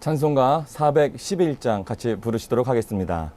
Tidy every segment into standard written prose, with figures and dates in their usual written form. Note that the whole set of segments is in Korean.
찬송가 411장 같이 부르시도록 하겠습니다.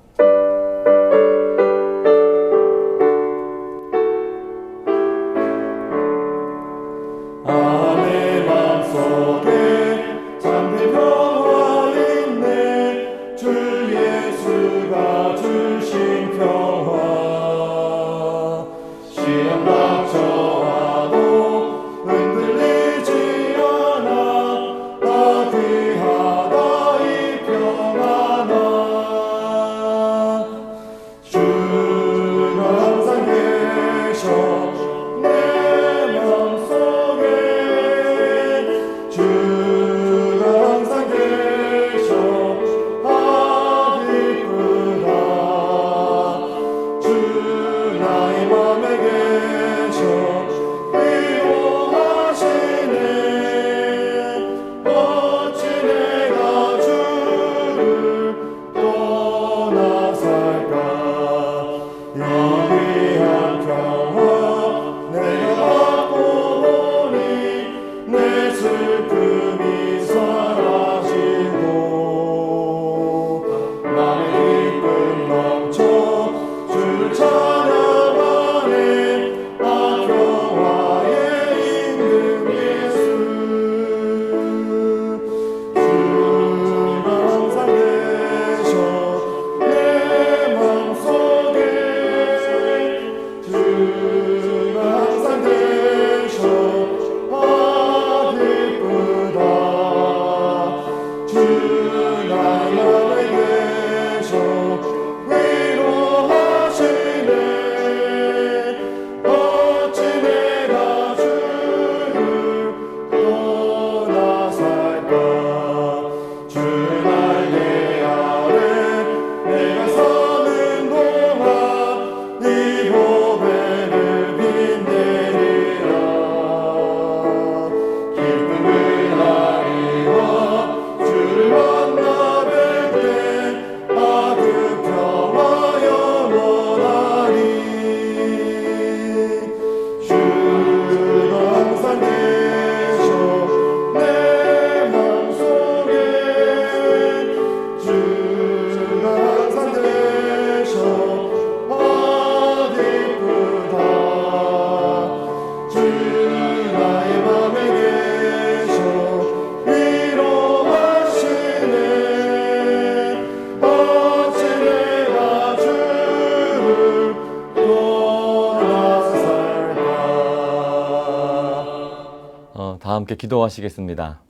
다 함께 기도하시겠습니다.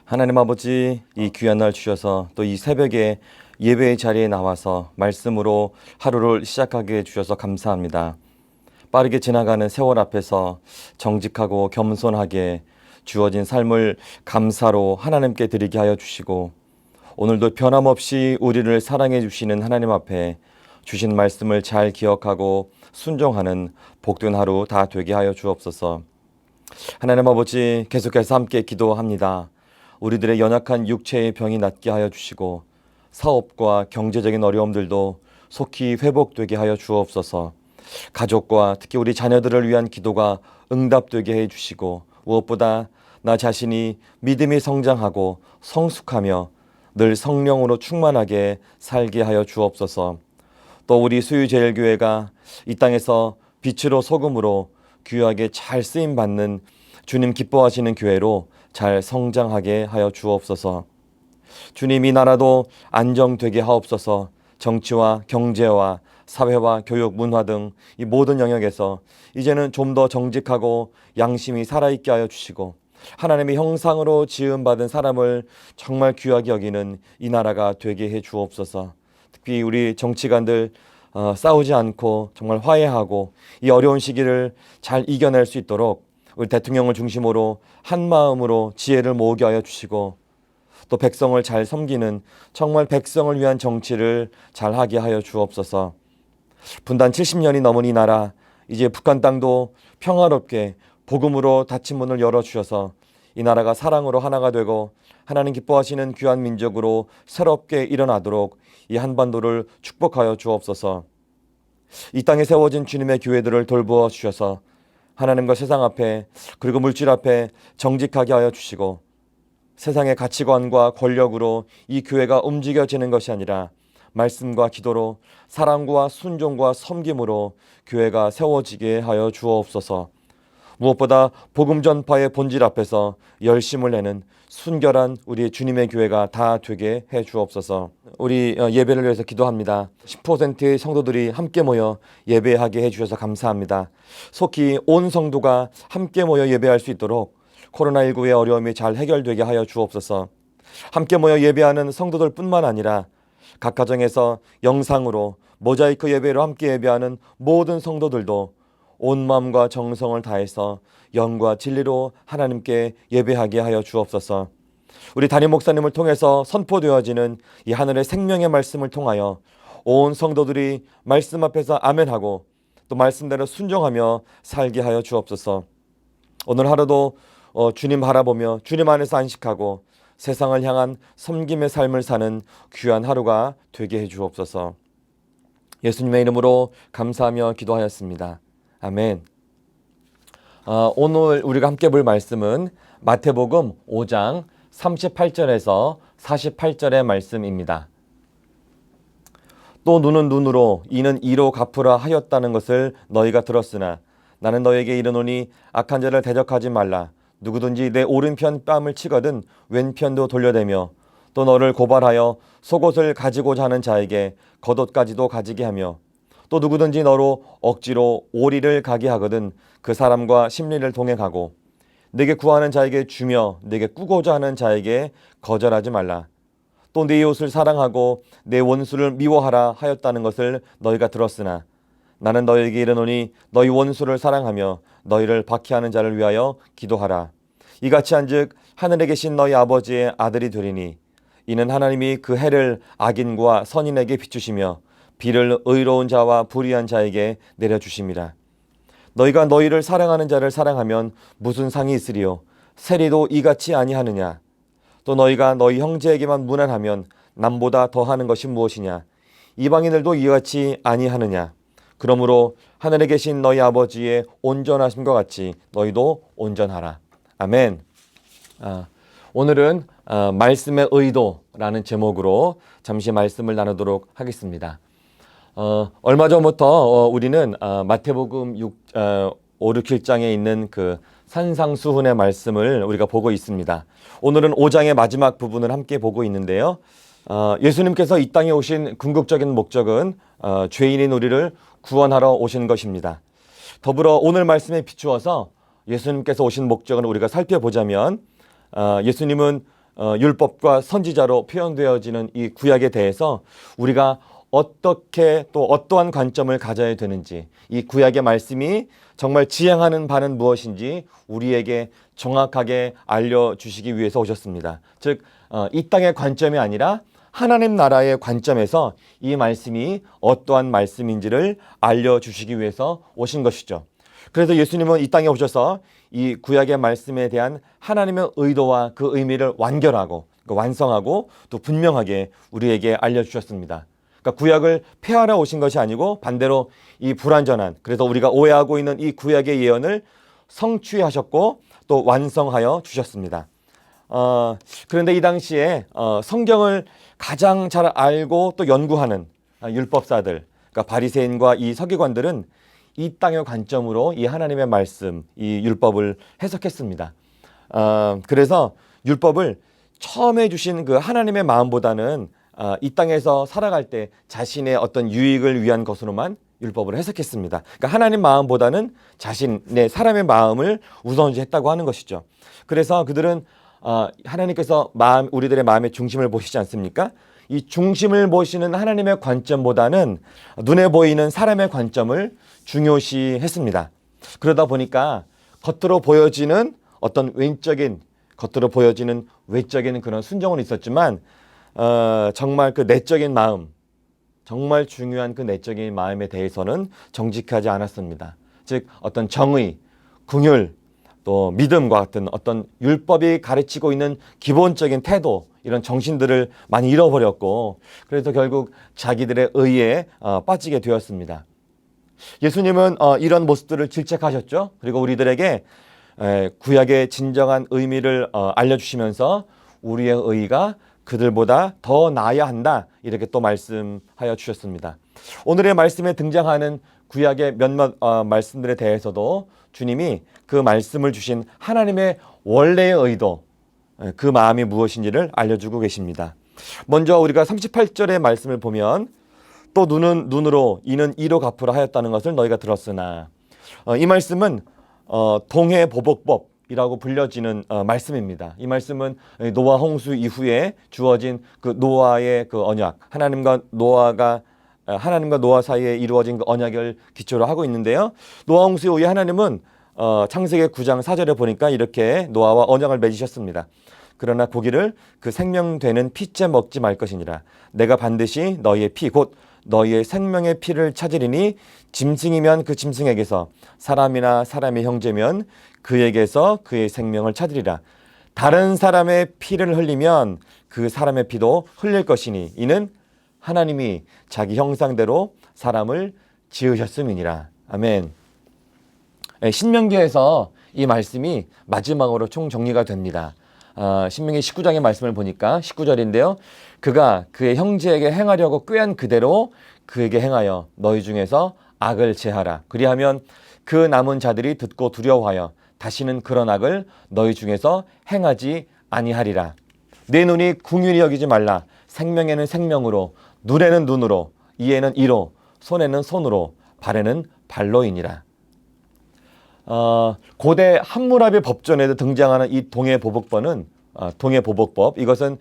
하나님 아버지, 이 귀한 날 주셔서 또 이 새벽에 예배의 자리에 나와서 말씀으로 하루를 시작하게 해주셔서 감사합니다. 빠르게 지나가는 세월 앞에서 정직하고 겸손하게 주어진 삶을 감사로 하나님께 드리게 하여 주시고, 오늘도 변함없이 우리를 사랑해 주시는 하나님 앞에 주신 말씀을 잘 기억하고 순종하는 복된 하루 다 되게 하여 주옵소서. 하나님 아버지, 계속해서 함께 기도합니다. 우리들의 연약한 육체의 병이 낫게 하여 주시고 사업과 경제적인 어려움들도 속히 회복되게 하여 주옵소서. 가족과 특히 우리 자녀들을 위한 기도가 응답되게 해 주시고, 무엇보다 나 자신이 믿음이 성장하고 성숙하며 늘 성령으로 충만하게 살게 하여 주옵소서. 또 우리 수유제일교회가 이 땅에서 빛으로 소금으로 귀하게 잘 쓰임받는 주님 기뻐하시는 교회로 잘 성장하게 하여 주옵소서. 주님, 이 나라도 안정되게 하옵소서. 정치와 경제와 사회와 교육, 문화 등 이 모든 영역에서 이제는 좀 더 정직하고 양심이 살아있게 하여 주시고, 하나님의 형상으로 지음받은 사람을 정말 귀하게 여기는 이 나라가 되게 해 주옵소서. 특히 우리 정치관들 싸우지 않고 정말 화해하고 이 어려운 시기를 잘 이겨낼 수 있도록 우리 대통령을 중심으로 한 마음으로 지혜를 모으게 하여 주시고, 또 백성을 잘 섬기는 정말 백성을 위한 정치를 잘 하게 하여 주옵소서. 분단 70년이 넘은 이 나라, 이제 북한 땅도 평화롭게 복음으로 닫힌 문을 열어주셔서 이 나라가 사랑으로 하나가 되고 하나님 기뻐하시는 귀한 민족으로 새롭게 일어나도록 이 한반도를 축복하여 주옵소서. 이 땅에 세워진 주님의 교회들을 돌보아 주셔서 하나님과 세상 앞에 그리고 물질 앞에 정직하게 하여 주시고, 세상의 가치관과 권력으로 이 교회가 움직여지는 것이 아니라 말씀과 기도로 사랑과 순종과 섬김으로 교회가 세워지게 하여 주옵소서. 무엇보다 복음 전파의 본질 앞에서 열심을 내는 순결한 우리 주님의 교회가 다 되게 해 주옵소서. 우리 예배를 위해서 기도합니다. 10%의 성도들이 함께 모여 예배하게 해 주셔서 감사합니다. 속히 온 성도가 함께 모여 예배할 수 있도록 코로나19의 어려움이 잘 해결되게 하여 주옵소서. 함께 모여 예배하는 성도들 뿐만 아니라 각 가정에서 영상으로 모자이크 예배로 함께 예배하는 모든 성도들도 온 마음과 정성을 다해서 영과 진리로 하나님께 예배하게 하여 주옵소서. 우리 담임 목사님을 통해서 선포되어지는 이 하늘의 생명의 말씀을 통하여 온 성도들이 말씀 앞에서 아멘하고 또 말씀대로 순종하며 살게 하여 주옵소서. 오늘 하루도 주님 바라보며 주님 안에서 안식하고 세상을 향한 섬김의 삶을 사는 귀한 하루가 되게 해 주옵소서. 예수님의 이름으로 감사하며 기도하였습니다. 아멘. 오늘 우리가 함께 볼 말씀은 마태복음 5장 38절에서 48절의 말씀입니다. 또 눈은 눈으로 이는 이로 갚으라 하였다는 것을 너희가 들었으나 나는 너에게 이르노니 악한 자를 대적하지 말라. 누구든지 내 오른편 뺨을 치거든 왼편도 돌려대며 또 너를 고발하여 속옷을 가지고자 하는 자에게 겉옷까지도 가지게 하며 또 누구든지 너로 억지로 오리를 가게 하거든 그 사람과 심리를 동행하고 내게 구하는 자에게 주며 내게 꾸고자 하는 자에게 거절하지 말라. 또 네 이웃을 사랑하고 내 원수를 미워하라 하였다는 것을 너희가 들었으나 나는 너희에게 이르노니 너희 원수를 사랑하며 너희를 박해하는 자를 위하여 기도하라. 이같이 한즉 하늘에 계신 너희 아버지의 아들이 되리니 이는 하나님이 그 해를 악인과 선인에게 비추시며 비를 의로운 자와 불의한 자에게 내려주심이라. 너희가 너희를 사랑하는 자를 사랑하면 무슨 상이 있으리요? 세리도 이같이 아니하느냐? 또 너희가 너희 형제에게만 무난하면 남보다 더하는 것이 무엇이냐? 이방인들도 이같이 아니하느냐? 그러므로 하늘에 계신 너희 아버지의 온전하심과 같이 너희도 온전하라. 아멘. 오늘은 말씀의 의도라는 제목으로 잠시 말씀을 나누도록 하겠습니다. 얼마 전부터 우리는 마태복음 5, 6, 7장에 있는 그 산상수훈의 말씀을 우리가 보고 있습니다. 오늘은 5장의 마지막 부분을 함께 보고 있는데요. 예수님께서 이 땅에 오신 궁극적인 목적은 죄인인 우리를 구원하러 오신 것입니다. 더불어 오늘 말씀에 비추어서 예수님께서 오신 목적을 우리가 살펴보자면 예수님은 율법과 선지자로 표현되어지는 이 구약에 대해서 우리가 어떻게 또 어떠한 관점을 가져야 되는지, 이 구약의 말씀이 정말 지향하는 바는 무엇인지 우리에게 정확하게 알려주시기 위해서 오셨습니다. 즉 이 땅의 관점이 아니라 하나님 나라의 관점에서 이 말씀이 어떠한 말씀인지를 알려주시기 위해서 오신 것이죠. 그래서 예수님은 이 땅에 오셔서 이 구약의 말씀에 대한 하나님의 의도와 그 의미를 완결하고 완성하고 또 분명하게 우리에게 알려주셨습니다. 그러니까 구약을 폐하러 오신 것이 아니고 반대로 이 불완전한, 그래서 우리가 오해하고 있는 이 구약의 예언을 성취하셨고 또 완성하여 주셨습니다. 그런데 이 당시에 성경을 가장 잘 알고 또 연구하는 율법사들, 그러니까 바리새인과 이 서기관들은 이 땅의 관점으로 이 하나님의 말씀, 이 율법을 해석했습니다. 그래서 율법을 처음에 주신 그 하나님의 마음보다는 이 땅에서 살아갈 때 자신의 어떤 유익을 위한 것으로만 율법을 해석했습니다. 그러니까 하나님 마음보다는 자신의 사람의 마음을 우선시했다고 하는 것이죠. 그래서 그들은 하나님께서 우리들의 마음의 중심을 보시지 않습니까? 이 중심을 보시는 하나님의 관점보다는 눈에 보이는 사람의 관점을 중요시했습니다. 그러다 보니까 겉으로 보여지는 외적인 그런 순종은 있었지만 정말 그 내적인 마음, 정말 중요한 그 내적인 마음에 대해서는 정직하지 않았습니다. 즉 어떤 정의, 긍휼, 또 믿음과 같은 어떤 율법이 가르치고 있는 기본적인 태도, 이런 정신들을 많이 잃어버렸고 그래서 결국 자기들의 의에 빠지게 되었습니다. 예수님은 이런 모습들을 질책하셨죠. 그리고 우리들에게 구약의 진정한 의미를 알려주시면서 우리의 의가 그들보다 더 나아야 한다. 이렇게 또 말씀하여 주셨습니다. 오늘의 말씀에 등장하는 구약의 몇몇 말씀들에 대해서도 주님이 그 말씀을 주신 하나님의 원래의 의도, 그 마음이 무엇인지를 알려주고 계십니다. 먼저 우리가 38절의 말씀을 보면 또 눈은 눈으로 이는 이로 갚으라 하였다는 것을 너희가 들었으나, 이 말씀은 동해보복법이라고 불려지는 말씀입니다. 이 말씀은 노아 홍수 이후에 주어진 그 노아의 그 언약, 하나님과 노아 사이에 이루어진 그 언약을 기초로 하고 있는데요. 노아 홍수 이후에 하나님은 창세기 9장 4절에 보니까 이렇게 노아와 언약을 맺으셨습니다. 그러나 고기를 그 생명되는 피째 먹지 말 것이니라. 내가 반드시 너희의 피 곧 너희의 생명의 피를 찾으리니 짐승이면 그 짐승에게서, 사람이나 사람의 형제면 그에게서 그의 생명을 찾으리라. 다른 사람의 피를 흘리면 그 사람의 피도 흘릴 것이니 이는 하나님이 자기 형상대로 사람을 지으셨음이니라. 아멘. 신명기에서 이 말씀이 마지막으로 총정리가 됩니다. 신명기 19장의 말씀을 보니까 19절인데요. 그가 그의 형제에게 행하려고 꾀한 그대로 그에게 행하여 너희 중에서 악을 제하라. 그리하면 그 남은 자들이 듣고 두려워하여 다시는 그런 악을 너희 중에서 행하지 아니하리라. 내 눈이 궁휼히 여기지 말라. 생명에는 생명으로, 눈에는 눈으로, 이에는 이로, 손에는 손으로, 발에는 발로이니라. 고대 함무라비 법전에도 등장하는 이 동해보복법, 이것은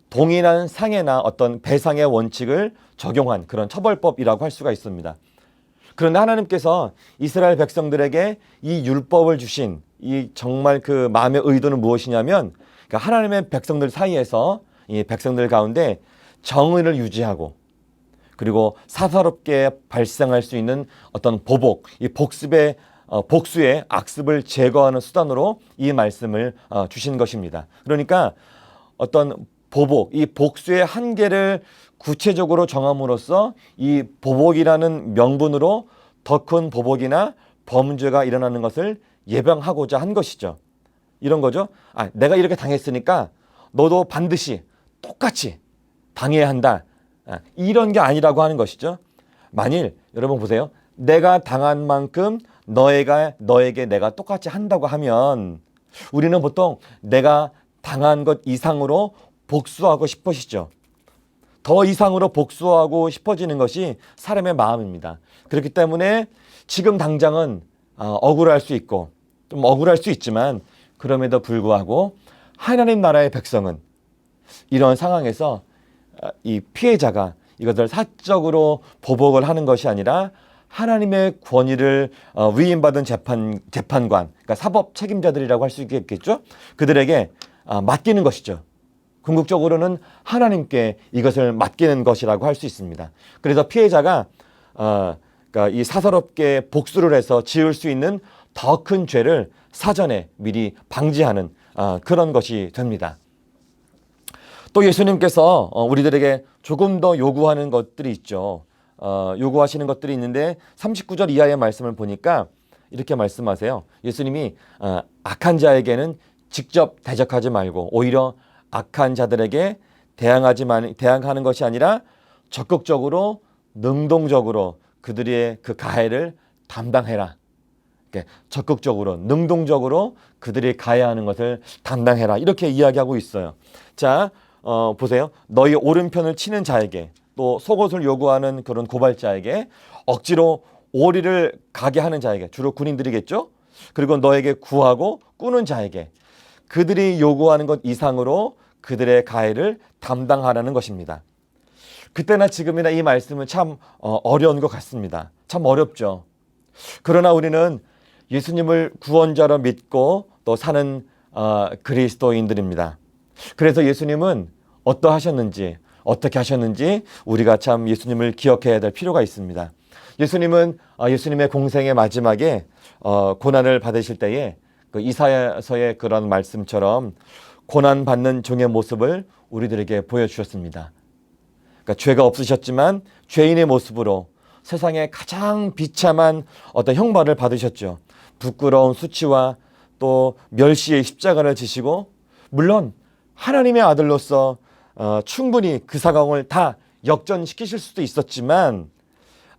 동일한 상해나 어떤 배상의 원칙을 적용한 그런 처벌법이라고 할 수가 있습니다. 그런데 하나님께서 이스라엘 백성들에게 이 율법을 주신 이 정말 그 마음의 의도는 무엇이냐면, 그러니까 하나님의 백성들 사이에서 이 백성들 가운데 정의를 유지하고, 그리고 사사롭게 발생할 수 있는 어떤 보복, 이 복수의 악습을 제거하는 수단으로 이 말씀을 주신 것입니다. 그러니까 어떤 보복, 이 복수의 한계를 구체적으로 정함으로써 이 보복이라는 명분으로 더 큰 보복이나 범죄가 일어나는 것을 예방하고자 한 것이죠. 이런 거죠. 내가 이렇게 당했으니까 너도 반드시 똑같이 당해야 한다. 이런 게 아니라고 하는 것이죠. 만일 여러분 보세요. 내가 당한 만큼 너에게 내가 똑같이 한다고 하면 우리는 보통 내가 당한 것 이상으로 복수하고 싶으시죠. 더 이상으로 복수하고 싶어지는 것이 사람의 마음입니다. 그렇기 때문에 지금 당장은 억울할 수 있고 좀 억울할 수 있지만, 그럼에도 불구하고 하나님 나라의 백성은 이런 상황에서 이 피해자가 이것을 사적으로 보복을 하는 것이 아니라 하나님의 권위를 위임받은 재판관, 그러니까 사법 책임자들이라고 할 수 있겠죠. 그들에게 맡기는 것이죠. 궁극적으로는 하나님께 이것을 맡기는 것이라고 할 수 있습니다. 그래서 피해자가 그러니까 이 사사롭게 복수를 해서 지을 수 있는 더 큰 죄를 사전에 미리 방지하는 그런 것이 됩니다. 또 예수님께서 우리들에게 조금 더 요구하는 것들이 있죠. 요구하시는 것들이 있는데 39절 이하의 말씀을 보니까 이렇게 말씀하세요. 예수님이 악한 자에게는 직접 대적하지 말고 오히려 악한 자들에게 대항하는 것이 아니라 적극적으로 능동적으로 그들의 그 가해를 담당해라. 적극적으로 능동적으로 그들이 가해야 하는 것을 담당해라. 이렇게 이야기하고 있어요. 자, 보세요. 너희 오른편을 치는 자에게, 또 속옷을 요구하는 그런 고발자에게, 억지로 오리를 가게 하는 자에게, 주로 군인들이겠죠. 그리고 너에게 구하고 꾸는 자에게 그들이 요구하는 것 이상으로 그들의 가해를 담당하라는 것입니다. 그때나 지금이나 이 말씀은 참 어려운 것 같습니다. 참 어렵죠. 그러나 우리는 예수님을 구원자로 믿고 또 사는 그리스도인들입니다. 그래서 예수님은 어떻게 하셨는지 우리가 참 예수님을 기억해야 될 필요가 있습니다. 예수님은 예수님의 공생의 마지막에 고난을 받으실 때에 그 이사야서의 그런 말씀처럼 고난받는 종의 모습을 우리들에게 보여주셨습니다. 그러니까 죄가 없으셨지만 죄인의 모습으로 세상에 가장 비참한 어떤 형벌을 받으셨죠. 부끄러운 수치와 또 멸시의 십자가를 지시고, 물론 하나님의 아들로서 충분히 그 상황을 다 역전시키실 수도 있었지만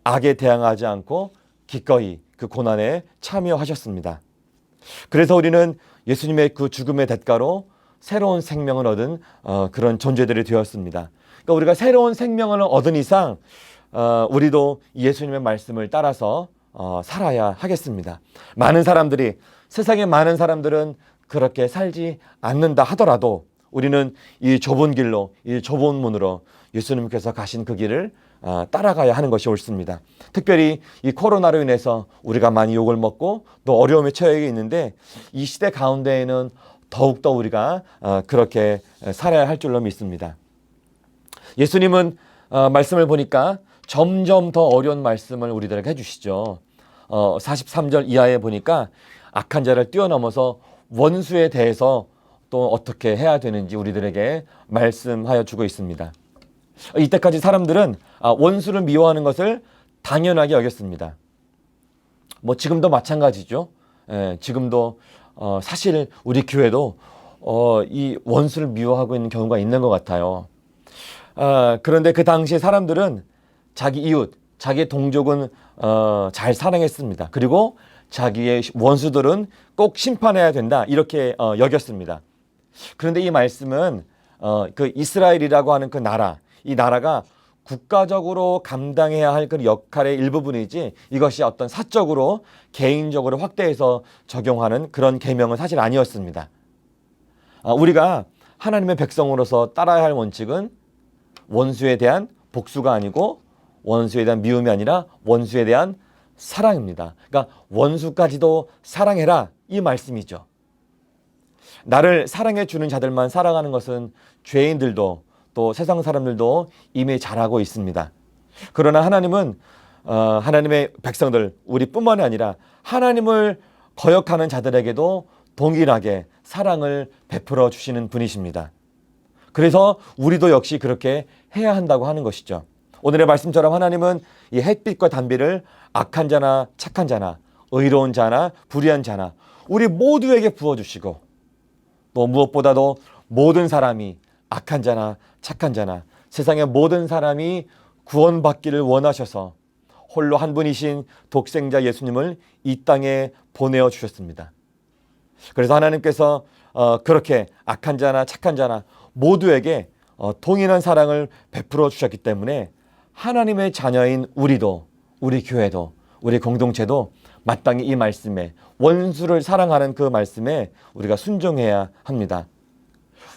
악에 대항하지 않고 기꺼이 그 고난에 참여하셨습니다. 그래서 우리는 예수님의 그 죽음의 대가로 새로운 생명을 얻은 그런 존재들이 되었습니다. 그러니까 우리가 새로운 생명을 얻은 이상 우리도 예수님의 말씀을 따라서 살아야 하겠습니다. 많은 사람들이, 세상의 많은 사람들은 그렇게 살지 않는다 하더라도 우리는 이 좁은 길로, 이 좁은 문으로 예수님께서 가신 그 길을 따라가야 하는 것이 옳습니다. 특별히 이 코로나로 인해서 우리가 많이 욕을 먹고 또 어려움에 처해 있는데 이 시대 가운데에는 더욱더 우리가 그렇게 살아야 할 줄로 믿습니다. 예수님은 말씀을 보니까 점점 더 어려운 말씀을 우리들에게 해주시죠. 43절 이하에 보니까 악한 자를 뛰어넘어서 원수에 대해서 또 어떻게 해야 되는지 우리들에게 말씀하여 주고 있습니다. 이때까지 사람들은 원수를 미워하는 것을 당연하게 여겼습니다. 뭐 지금도 마찬가지죠. 지금도 사실 우리 교회도 이 원수를 미워하고 있는 경우가 있는 것 같아요. 그런데 그 당시에 사람들은 자기 이웃, 자기의 동족은 잘 사랑했습니다. 그리고 자기의 원수들은 꼭 심판해야 된다, 이렇게 여겼습니다. 그런데 이 말씀은 그 이스라엘이라고 하는 그 나라, 이 나라가 국가적으로 감당해야 할 그 역할의 일부분이지 이것이 어떤 사적으로 개인적으로 확대해서 적용하는 그런 계명은 사실 아니었습니다. 우리가 하나님의 백성으로서 따라야 할 원칙은 원수에 대한 복수가 아니고 원수에 대한 미움이 아니라 원수에 대한 사랑입니다. 그러니까 원수까지도 사랑해라, 이 말씀이죠. 나를 사랑해 주는 자들만 사랑하는 것은 죄인들도 또 세상 사람들도 이미 잘하고 있습니다. 그러나 하나님은 하나님의 백성들, 우리뿐만이 아니라 하나님을 거역하는 자들에게도 동일하게 사랑을 베풀어 주시는 분이십니다. 그래서 우리도 역시 그렇게 해야 한다고 하는 것이죠. 오늘의 말씀처럼 하나님은 이 햇빛과 단비를 악한 자나 착한 자나 의로운 자나 불의한 자나 우리 모두에게 부어주시고, 또 무엇보다도 모든 사람이 악한 자나 착한 자나 세상의 모든 사람이 구원받기를 원하셔서 홀로 한 분이신 독생자 예수님을 이 땅에 보내어 주셨습니다. 그래서 하나님께서 그렇게 악한 자나 착한 자나 모두에게 동일한 사랑을 베풀어 주셨기 때문에 하나님의 자녀인 우리도, 우리 교회도, 우리 공동체도 마땅히 이 말씀에, 원수를 사랑하는 그 말씀에 우리가 순종해야 합니다.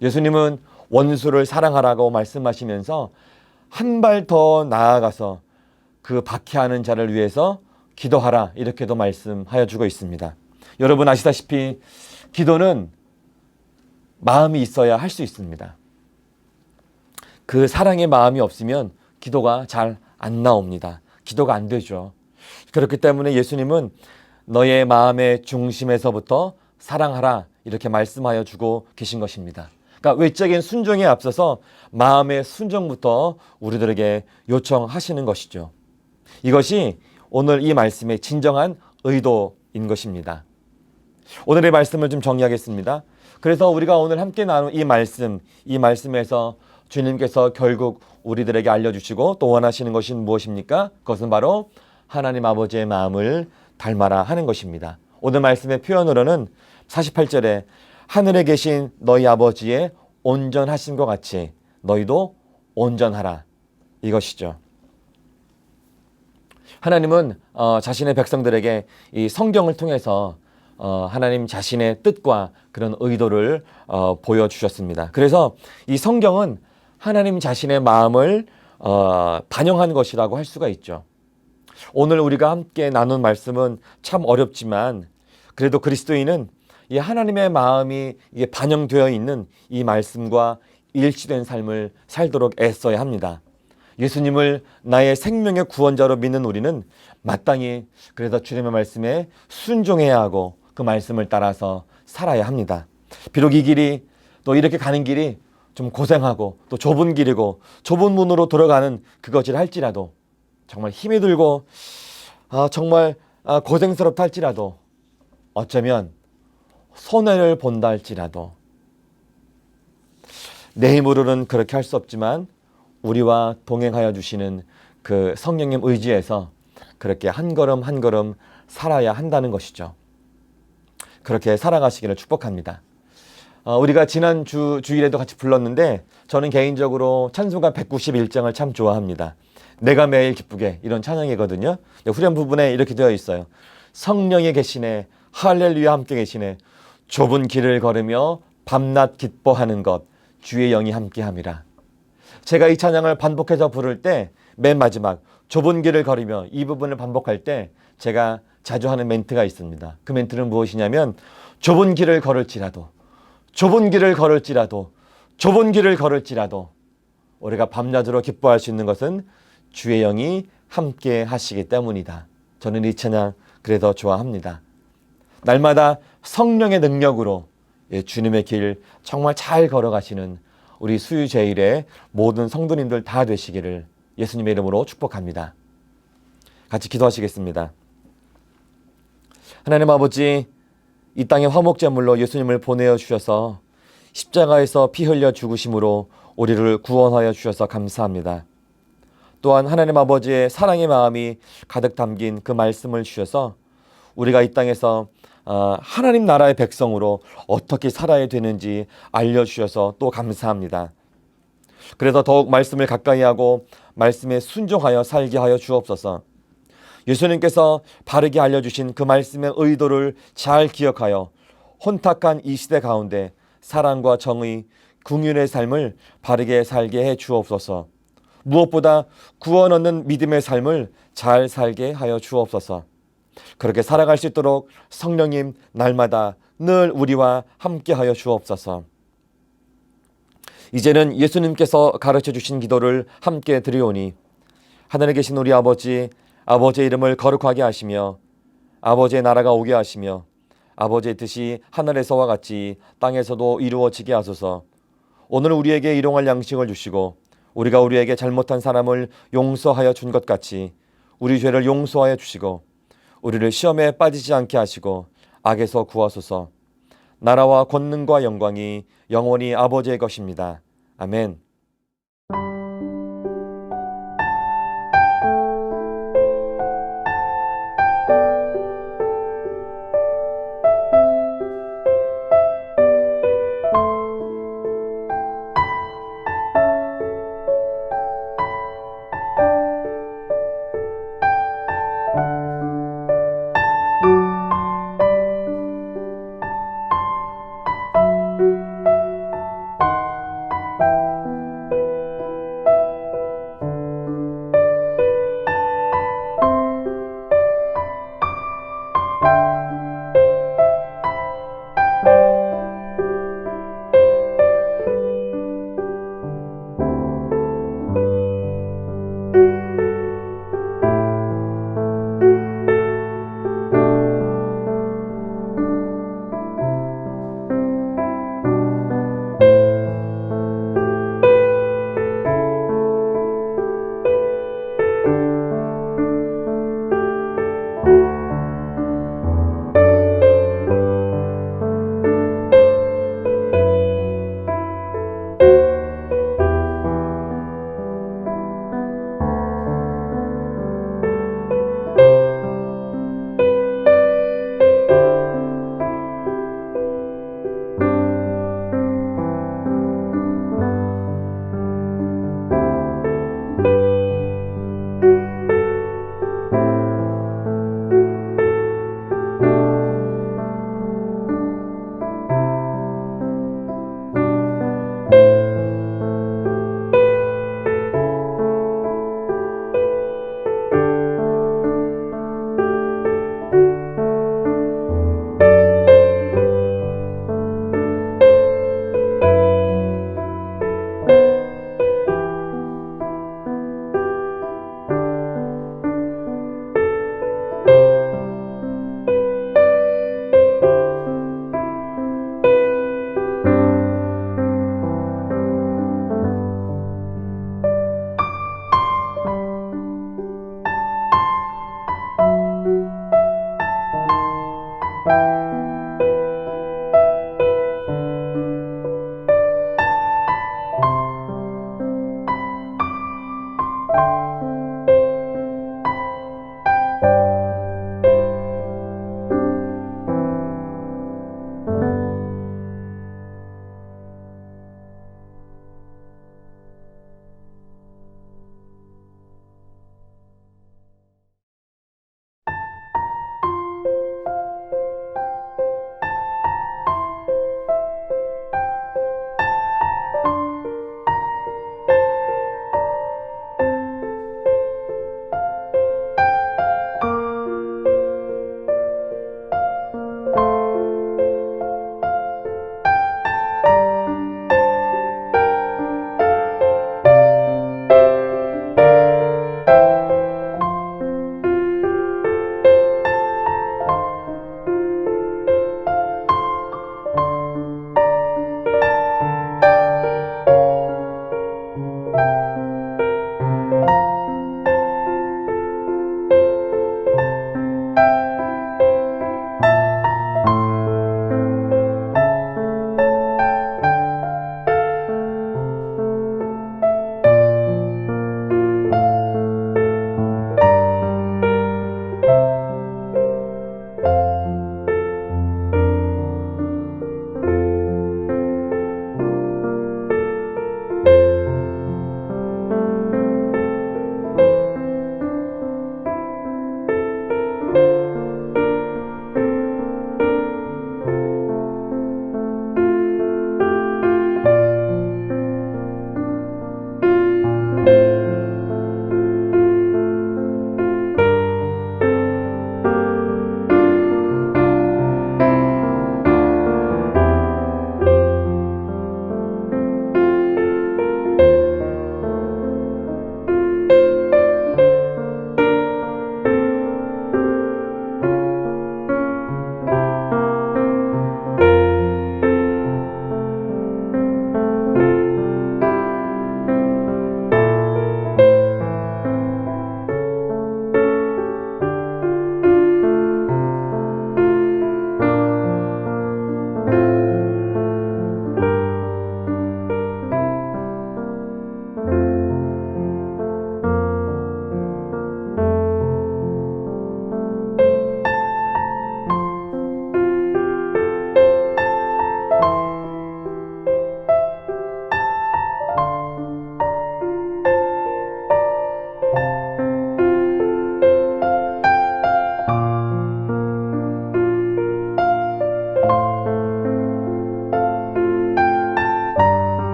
예수님은 원수를 사랑하라고 말씀하시면서 한 발 더 나아가서 그 박해하는 자를 위해서 기도하라, 이렇게도 말씀하여 주고 있습니다. 여러분 아시다시피 기도는 마음이 있어야 할 수 있습니다. 그 사랑의 마음이 없으면 기도가 잘 안 나옵니다. 기도가 안 되죠. 그렇기 때문에 예수님은 너의 마음의 중심에서부터 사랑하라, 이렇게 말씀하여 주고 계신 것입니다. 그러니까 외적인 순종에 앞서서 마음의 순종부터 우리들에게 요청하시는 것이죠. 이것이 오늘 이 말씀의 진정한 의도인 것입니다. 오늘의 말씀을 좀 정리하겠습니다. 그래서 우리가 오늘 함께 나눈 이 말씀에서 주님께서 결국 우리들에게 알려주시고 또 원하시는 것이 무엇입니까? 그것은 바로 하나님 아버지의 마음을 닮아라 하는 것입니다. 오늘 말씀의 표현으로는 48절에 하늘에 계신 너희 아버지의 온전하심과 같이 너희도 온전하라, 이것이죠. 하나님은 자신의 백성들에게 이 성경을 통해서 하나님 자신의 뜻과 그런 의도를 보여주셨습니다. 그래서 이 성경은 하나님 자신의 마음을 반영한 것이라고 할 수가 있죠. 오늘 우리가 함께 나눈 말씀은 참 어렵지만 그래도 그리스도인은 이 하나님의 마음이 이게 반영되어 있는 이 말씀과 일치된 삶을 살도록 애써야 합니다. 예수님을 나의 생명의 구원자로 믿는 우리는 마땅히 그래서 주님의 말씀에 순종해야 하고 그 말씀을 따라서 살아야 합니다. 비록 이 길이, 또 이렇게 가는 길이 좀 고생하고 또 좁은 길이고 좁은 문으로 들어가는 그것을 할지라도, 정말 힘이 들고 정말 고생스럽다 할지라도, 어쩌면 손해를 본다 할지라도 내 힘으로는 그렇게 할 수 없지만 우리와 동행하여 주시는 그 성령님 의지에서 그렇게 한 걸음 한 걸음 살아야 한다는 것이죠. 그렇게 살아가시기를 축복합니다. 우리가 지난 주일에도 같이 불렀는데 저는 개인적으로 찬송가 191장을 참 좋아합니다. 내가 매일 기쁘게, 이런 찬양이거든요. 후렴 부분에 이렇게 되어 있어요. 성령이 계시네, 할렐루야 함께 계시네, 좁은 길을 걸으며 밤낮 기뻐하는 것 주의 영이 함께함이라. 제가 이 찬양을 반복해서 부를 때 맨 마지막 좁은 길을 걸으며 이 부분을 반복할 때 제가 자주 하는 멘트가 있습니다. 그 멘트는 무엇이냐면 좁은 길을 걸을지라도, 좁은 길을 걸을지라도, 좁은 길을 걸을지라도 우리가 밤낮으로 기뻐할 수 있는 것은 주의 영이 함께 하시기 때문이다. 저는 이 찬양 그래서 좋아합니다. 날마다 성령의 능력으로 주님의 길 정말 잘 걸어가시는 우리 수유제일의 모든 성도님들 다 되시기를 예수님의 이름으로 축복합니다. 같이 기도하시겠습니다. 하나님 아버지, 이 땅에 화목제물로 예수님을 보내어 주셔서 십자가에서 피 흘려 죽으심으로 우리를 구원하여 주셔서 감사합니다. 또한 하나님 아버지의 사랑의 마음이 가득 담긴 그 말씀을 주셔서 우리가 이 땅에서 하나님 나라의 백성으로 어떻게 살아야 되는지 알려주셔서 또 감사합니다. 그래서 더욱 말씀을 가까이 하고 말씀에 순종하여 살게 하여 주옵소서. 예수님께서 바르게 알려주신 그 말씀의 의도를 잘 기억하여 혼탁한 이 시대 가운데 사랑과 정의, 긍휼의 삶을 바르게 살게 해 주옵소서. 무엇보다 구원 얻는 믿음의 삶을 잘 살게 하여 주옵소서. 그렇게 살아갈 수 있도록 성령님 날마다 늘 우리와 함께 하여 주옵소서. 이제는 예수님께서 가르쳐 주신 기도를 함께 드리오니 하늘에 계신 우리 아버지, 아버지의 이름을 거룩하게 하시며 아버지의 나라가 오게 하시며 아버지의 뜻이 하늘에서와 같이 땅에서도 이루어지게 하소서. 오늘 우리에게 일용할 양식을 주시고 우리가 우리에게 잘못한 사람을 용서하여 준 것 같이 우리 죄를 용서하여 주시고 우리를 시험에 빠지지 않게 하시고 악에서 구하소서. 나라와 권능과 영광이 영원히 아버지의 것입니다. 아멘.